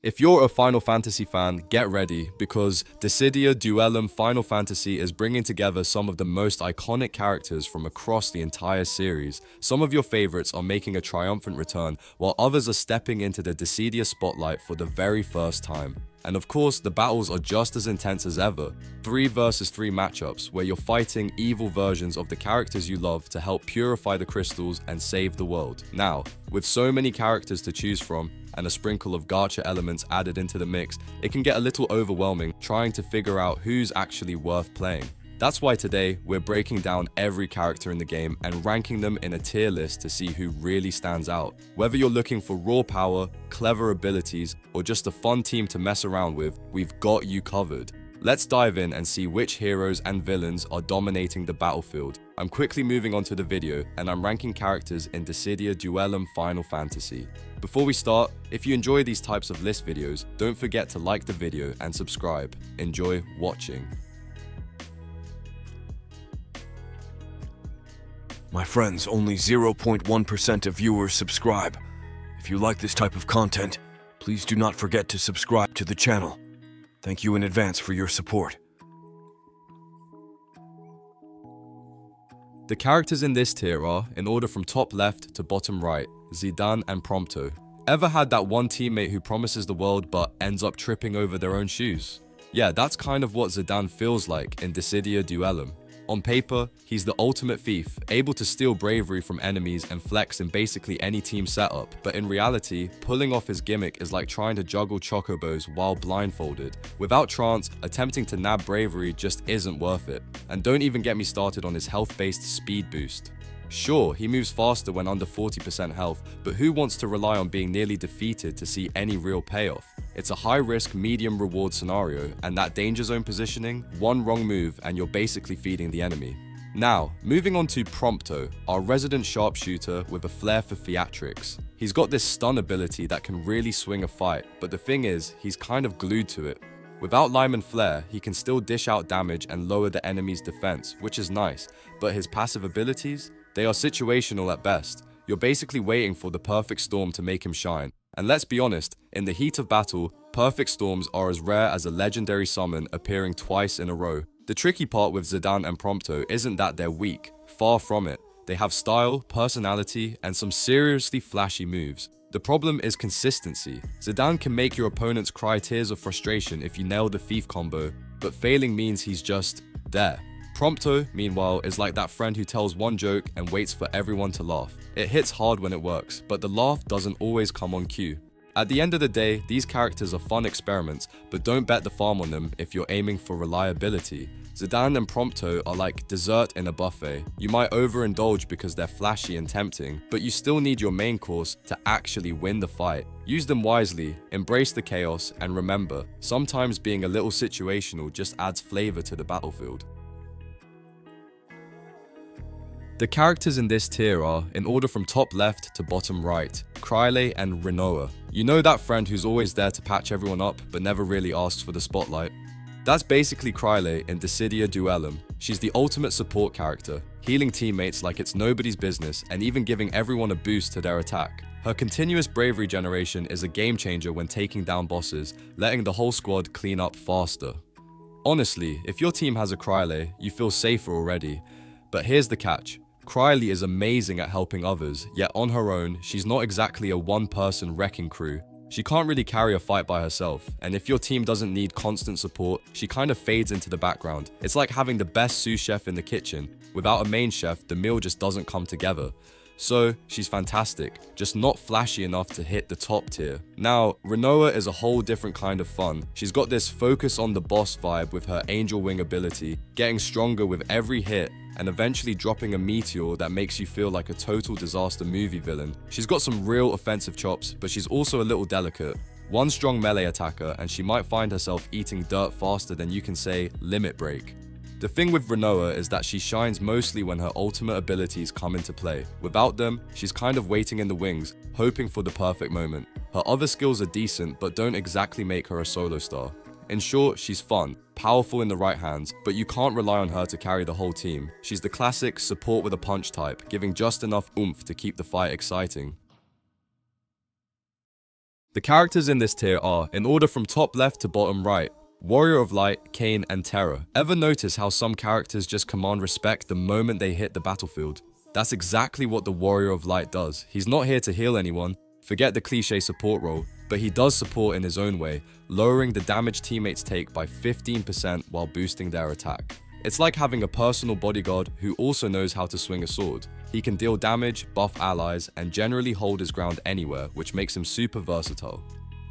If you're a Final Fantasy fan, get ready, because Dissidia Duellum Final Fantasy is bringing together some of the most iconic characters from across the entire series. Some of your favorites are making a triumphant return, while others are stepping into the Dissidia spotlight for the very first time. And of course, the battles are just as intense as ever. 3 versus 3 matchups where you're fighting evil versions of the characters you love to help purify the crystals and save the world. Now, with so many characters to choose from, and a sprinkle of gacha elements added into the mix, it can get a little overwhelming trying to figure out who's actually worth playing. That's why today, we're breaking down every character in the game and ranking them in a tier list to see who really stands out. Whether you're looking for raw power, clever abilities, or just a fun team to mess around with, we've got you covered. Let's dive in and see which heroes and villains are dominating the battlefield. I'm quickly moving on to the video, and I'm ranking characters in Dissidia Duellum Final Fantasy. Before we start, if you enjoy these types of list videos, don't forget to like the video and subscribe. Enjoy watching. My friends, only 0.1% of viewers subscribe. If you like this type of content, please do not forget to subscribe to the channel. Thank you in advance for your support. The characters in this tier are, in order from top left to bottom right, Zidane and Prompto. Ever had that one teammate who promises the world but ends up tripping over their own shoes? Yeah, that's kind of what Zidane feels like in Dissidia Duellum. On paper, he's the ultimate thief, able to steal bravery from enemies and flex in basically any team setup, but in reality, pulling off his gimmick is like trying to juggle chocobos while blindfolded. Without trance, attempting to nab bravery just isn't worth it. And don't even get me started on his health-based speed boost. Sure, he moves faster when under 40% health, but who wants to rely on being nearly defeated to see any real payoff? It's a high-risk, medium-reward scenario, and that danger zone positioning, one wrong move and you're basically feeding the enemy. Now, moving on to Prompto, our resident sharpshooter with a flair for theatrics. He's got this stun ability that can really swing a fight, but the thing is, he's kind of glued to it. Without Lyman Flare, he can still dish out damage and lower the enemy's defense, which is nice, but his passive abilities? They are situational at best. You're basically waiting for the perfect storm to make him shine. And let's be honest, in the heat of battle, perfect storms are as rare as a legendary summon appearing twice in a row. The tricky part with Zidane and Prompto isn't that they're weak, far from it. They have style, personality, and some seriously flashy moves. The problem is consistency. Zidane can make your opponents cry tears of frustration if you nail the thief combo, but failing means he's just there. Prompto, meanwhile, is like that friend who tells one joke and waits for everyone to laugh. It hits hard when it works, but the laugh doesn't always come on cue. At the end of the day, these characters are fun experiments, but don't bet the farm on them if you're aiming for reliability. Zidane and Prompto are like dessert in a buffet. You might overindulge because they're flashy and tempting, but you still need your main course to actually win the fight. Use them wisely, embrace the chaos, and remember, sometimes being a little situational just adds flavor to the battlefield. The characters in this tier are, in order from top left to bottom right, Kryle and Rinoa. You know that friend who's always there to patch everyone up but never really asks for the spotlight? That's basically Kryle in Dissidia Duellum. She's the ultimate support character, healing teammates like it's nobody's business and even giving everyone a boost to their attack. Her continuous bravery generation is a game changer when taking down bosses, letting the whole squad clean up faster. Honestly, if your team has a Kryle, you feel safer already. But here's the catch. Kryle is amazing at helping others, yet on her own, she's not exactly a one-person wrecking crew. She can't really carry a fight by herself, and if your team doesn't need constant support, she kind of fades into the background. It's like having the best sous chef in the kitchen. Without a main chef, the meal just doesn't come together. So, she's fantastic, just not flashy enough to hit the top tier. Now, Rinoa is a whole different kind of fun. She's got this focus on the boss vibe with her angel wing ability, getting stronger with every hit, and eventually dropping a meteor that makes you feel like a total disaster movie villain. She's got some real offensive chops, but she's also a little delicate. One strong melee attacker, and she might find herself eating dirt faster than you can say limit break. The thing with Rinoa is that she shines mostly when her ultimate abilities come into play. Without them, she's kind of waiting in the wings, hoping for the perfect moment. Her other skills are decent, but don't exactly make her a solo star. In short, she's fun, powerful in the right hands, but you can't rely on her to carry the whole team. She's the classic support with a punch type, giving just enough oomph to keep the fight exciting. The characters in this tier are, in order from top left to bottom right, Warrior of Light, Kain, and Terra. Ever notice how some characters just command respect the moment they hit the battlefield? That's exactly what the Warrior of Light does. He's not here to heal anyone, forget the cliche support role, but he does support in his own way, lowering the damage teammates take by 15% while boosting their attack. It's like having a personal bodyguard who also knows how to swing a sword. He can deal damage, buff allies, and generally hold his ground anywhere, which makes him super versatile.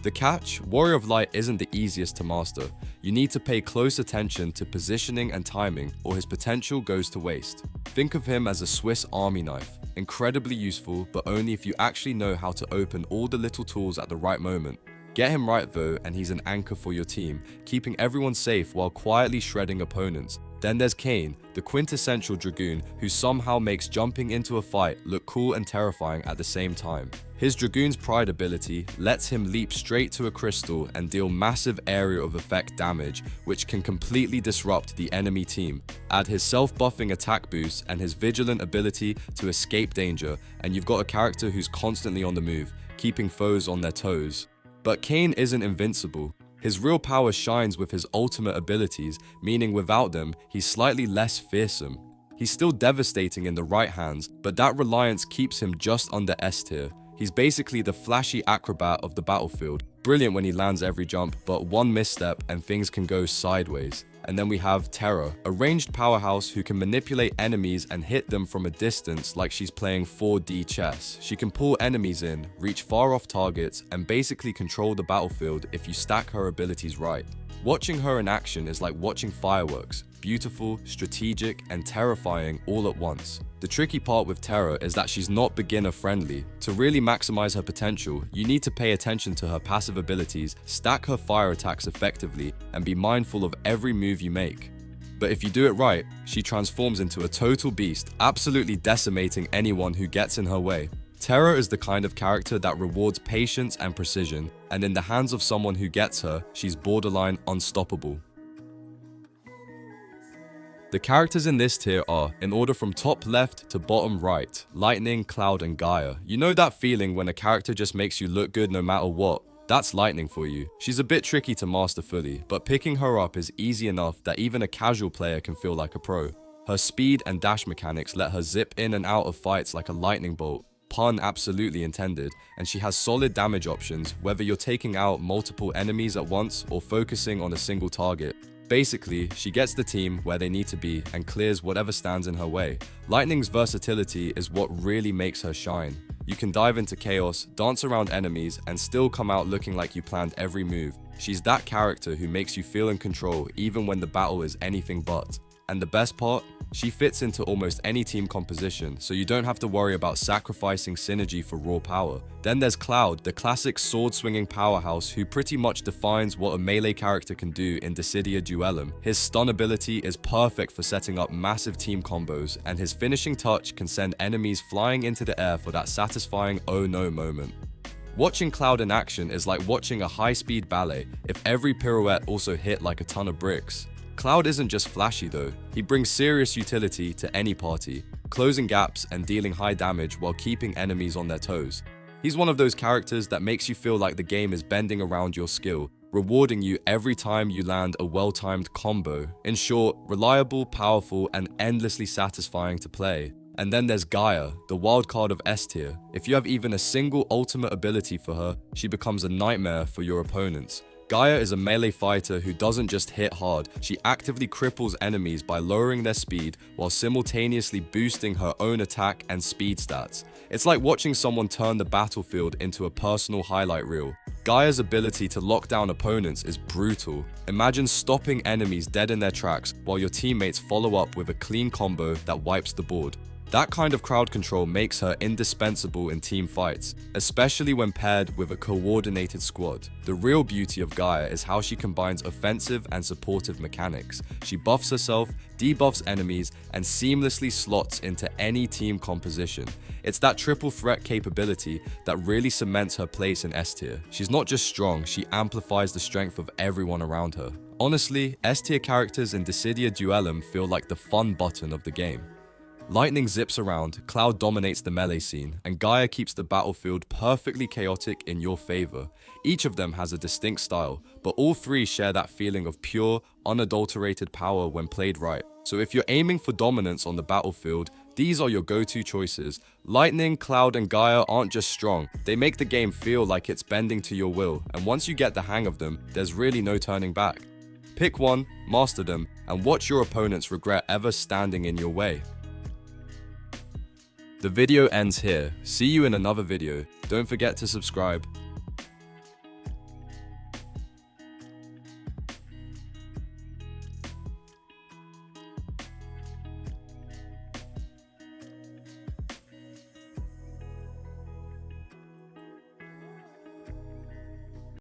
The catch, Warrior of Light isn't the easiest to master. You need to pay close attention to positioning and timing, or his potential goes to waste. Think of him as a Swiss army knife, incredibly useful, but only if you actually know how to open all the little tools at the right moment. Get him right though, and he's an anchor for your team, keeping everyone safe while quietly shredding opponents. Then there's Kain, the quintessential Dragoon who somehow makes jumping into a fight look cool and terrifying at the same time. His Dragoon's Pride ability lets him leap straight to a crystal and deal massive area of effect damage, which can completely disrupt the enemy team. Add his self-buffing attack boost and his vigilant ability to escape danger, and you've got a character who's constantly on the move, keeping foes on their toes. But Kain isn't invincible. His real power shines with his ultimate abilities, meaning without them, he's slightly less fearsome. He's still devastating in the right hands, but that reliance keeps him just under S tier. He's basically the flashy acrobat of the battlefield, brilliant when he lands every jump, but one misstep and things can go sideways. And then we have Terra, a ranged powerhouse who can manipulate enemies and hit them from a distance like she's playing 4D chess. She can pull enemies in, reach far off targets, and basically control the battlefield if you stack her abilities right. Watching her in action is like watching fireworks, beautiful, strategic, and terrifying all at once. The tricky part with Terra is that she's not beginner friendly. To really maximize her potential, you need to pay attention to her passive abilities, stack her fire attacks effectively, and be mindful of every move you make. But if you do it right, she transforms into a total beast, absolutely decimating anyone who gets in her way. Terra is the kind of character that rewards patience and precision, and in the hands of someone who gets her, she's borderline unstoppable. The characters in this tier are, in order from top left to bottom right, Lightning, Cloud, and Gaia. You know that feeling when a character just makes you look good no matter what? That's Lightning for you. She's a bit tricky to master fully, but picking her up is easy enough that even a casual player can feel like a pro. Her speed and dash mechanics let her zip in and out of fights like a lightning bolt. Pun absolutely intended, and she has solid damage options whether you're taking out multiple enemies at once or focusing on a single target. Basically, she gets the team where they need to be and clears whatever stands in her way. Lightning's versatility is what really makes her shine. You can dive into chaos, dance around enemies, and still come out looking like you planned every move. She's that character who makes you feel in control even when the battle is anything but. And the best part? She fits into almost any team composition, so you don't have to worry about sacrificing synergy for raw power. Then there's Cloud, the classic sword-swinging powerhouse who pretty much defines what a melee character can do in Dissidia Duellum. His stun ability is perfect for setting up massive team combos, and his finishing touch can send enemies flying into the air for that satisfying oh no moment. Watching Cloud in action is like watching a high-speed ballet if every pirouette also hit like a ton of bricks. Cloud isn't just flashy though, he brings serious utility to any party, closing gaps and dealing high damage while keeping enemies on their toes. He's one of those characters that makes you feel like the game is bending around your skill, rewarding you every time you land a well-timed combo. In short, reliable, powerful, and endlessly satisfying to play. And then there's Gaia, the wildcard of S tier. If you have even a single ultimate ability for her, she becomes a nightmare for your opponents. Gaia is a melee fighter who doesn't just hit hard, she actively cripples enemies by lowering their speed while simultaneously boosting her own attack and speed stats. It's like watching someone turn the battlefield into a personal highlight reel. Gaia's ability to lock down opponents is brutal. Imagine stopping enemies dead in their tracks while your teammates follow up with a clean combo that wipes the board. That kind of crowd control makes her indispensable in team fights, especially when paired with a coordinated squad. The real beauty of Gaia is how she combines offensive and supportive mechanics. She buffs herself, debuffs enemies, and seamlessly slots into any team composition. It's that triple threat capability that really cements her place in S tier. She's not just strong, she amplifies the strength of everyone around her. Honestly, S tier characters in Dissidia Duellum feel like the fun button of the game. Lightning zips around, Cloud dominates the melee scene, and Gaia keeps the battlefield perfectly chaotic in your favor. Each of them has a distinct style, but all three share that feeling of pure, unadulterated power when played right. So if you're aiming for dominance on the battlefield, these are your go-to choices. Lightning, Cloud, and Gaia aren't just strong, they make the game feel like it's bending to your will, and once you get the hang of them, there's really no turning back. Pick one, master them, and watch your opponents regret ever standing in your way. The video ends here. See you in another video. Don't forget to subscribe.